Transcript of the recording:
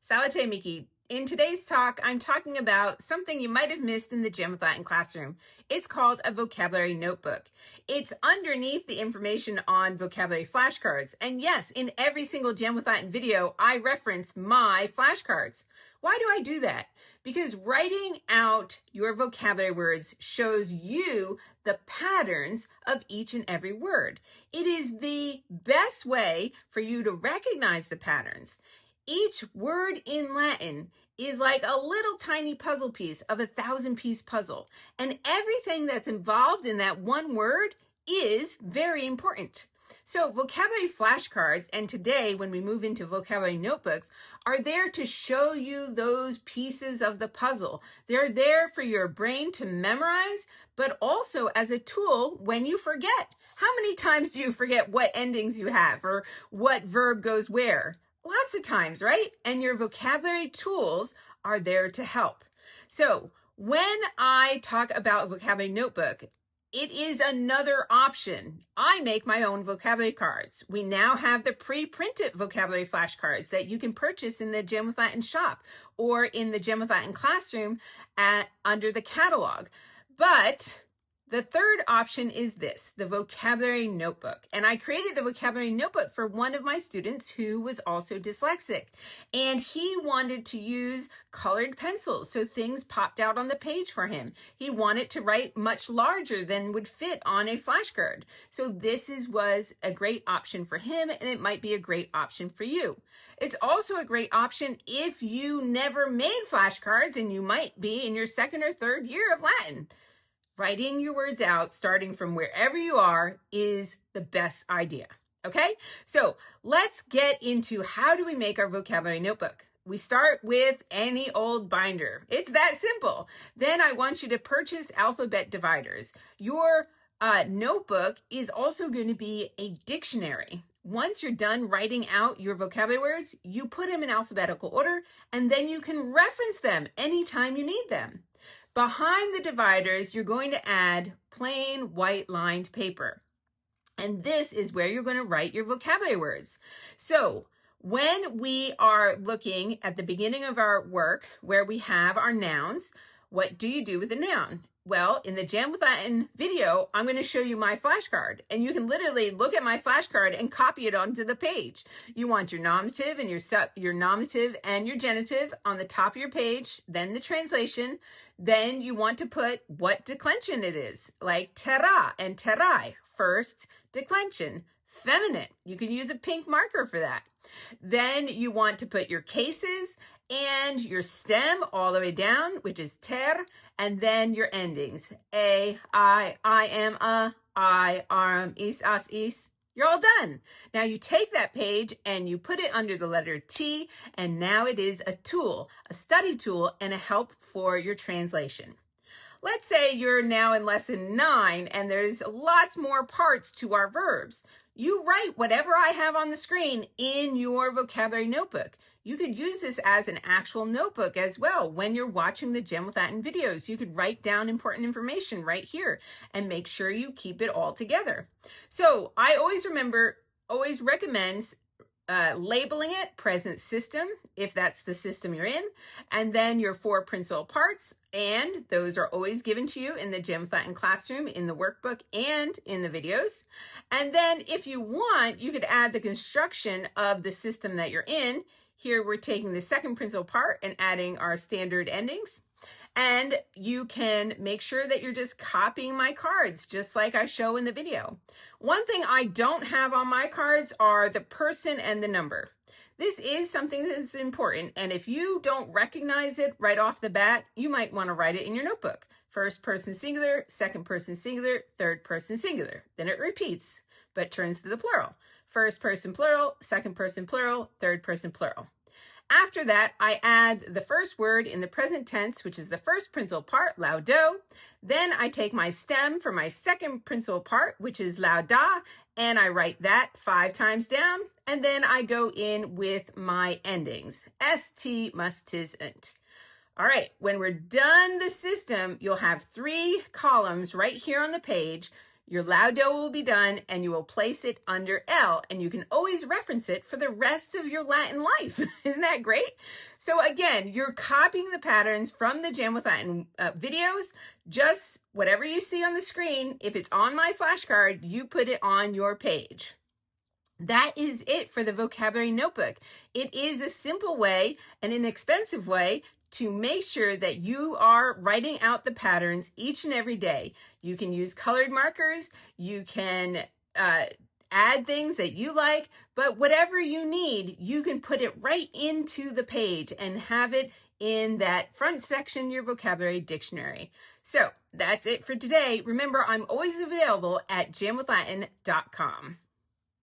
Salute, Miki. In today's talk, I'm talking about something you might have missed in the Gem with Latin classroom. It's called a vocabulary notebook. It's underneath the information on vocabulary flashcards. And yes, in every single Gem with Latin video, I reference my flashcards. Why do I do that? Because writing out your vocabulary words shows you the patterns of each and every word. It is the best way for you to recognize the patterns. Each word in Latin is like a little tiny puzzle piece of a 1,000-piece puzzle. And everything that's involved in that one word is very important. So vocabulary flashcards, and today when we move into vocabulary notebooks, are there to show you those pieces of the puzzle. They're there for your brain to memorize, but also as a tool when you forget. How many times do you forget what endings you have or what verb goes where? Lots of times, right? And your vocabulary tools are there to help. So when I talk about a vocabulary notebook, it is another option. I make my own vocabulary cards. We now have the pre-printed vocabulary flashcards that you can purchase in the Gem with Latin shop or in the Gem with Latin classroom under the catalog. But the third option is this, the vocabulary notebook. And I created the vocabulary notebook for one of my students who was also dyslexic. And he wanted to use colored pencils, so things popped out on the page for him. He wanted to write much larger than would fit on a flashcard. So this was a great option for him, and it might be a great option for you. It's also a great option if you never made flashcards and you might be in your second or third year of Latin. Writing your words out, starting from wherever you are, is the best idea, okay? So let's get into how do we make our vocabulary notebook. We start with any old binder. It's that simple. Then I want you to purchase alphabet dividers. Your notebook is also going to be a dictionary. Once you're done writing out your vocabulary words, you put them in alphabetical order, and then you can reference them anytime you need them. Behind the dividers, you're going to add plain white lined paper. And this is where you're going to write your vocabulary words. So when we are looking at the beginning of our work where we have our nouns, what do you do with a noun? Well, in the Gem with Latin video, I'm going to show you my flashcard, and you can literally look at my flashcard and copy it onto the page. You want your nominative and your nominative and your genitive on the top of your page, then the translation. Then you want to put what declension it is, like terra and terrai, first declension, feminine. You can use a pink marker for that. Then you want to put your cases and your stem all the way down, which is ter, and then your endings, a, I am, a, I, arm, is, as, is. You're all done. Now you take that page and you put it under the letter T, and now it is a tool, a study tool, and a help for your translation. Let's say you're now in lesson 9 and there's lots more parts to our verbs. You write whatever I have on the screen in your vocabulary notebook. You could use this as an actual notebook as well. When you're watching the Gem with Latin videos, you could write down important information right here and make sure you keep it all together. So I always recommend labeling it present system, if that's the system you're in, and then your 4 principal parts, and those are always given to you in the Gem with Latin classroom, in the workbook, and in the videos. And then if you want, you could add the construction of the system that you're in. Here we're taking the second principal part and adding our standard endings. And you can make sure that you're just copying my cards, just like I show in the video. One thing I don't have on my cards are the person and the number. This is something that's important, and if you don't recognize it right off the bat, you might want to write it in your notebook. First person singular, second person singular, third person singular. Then it repeats, but turns to the plural. First person plural, second person plural, third person plural. After that, I add the first word in the present tense, which is the first principal part, laudo. Then I take my stem for my second principal part, which is lauda, and I write that 5 times down. And then I go in with my endings, st, must, tis, int. All right, when we're done the system, you'll have 3 columns right here on the page. Your loud do will be done, and you will place it under L, and you can always reference it for the rest of your Latin life. Isn't that great? So again, you're copying the patterns from the Jam with Latin videos. Just whatever you see on the screen, if it's on my flashcard, you put it on your page. That is it for the vocabulary notebook. It is a simple way, an inexpensive way, to make sure that you are writing out the patterns each and every day. You can use colored markers, you can add things that you like, but whatever you need, you can put it right into the page and have it in that front section, your vocabulary dictionary. So that's it for today. Remember, I'm always available at jamwithlatin.com.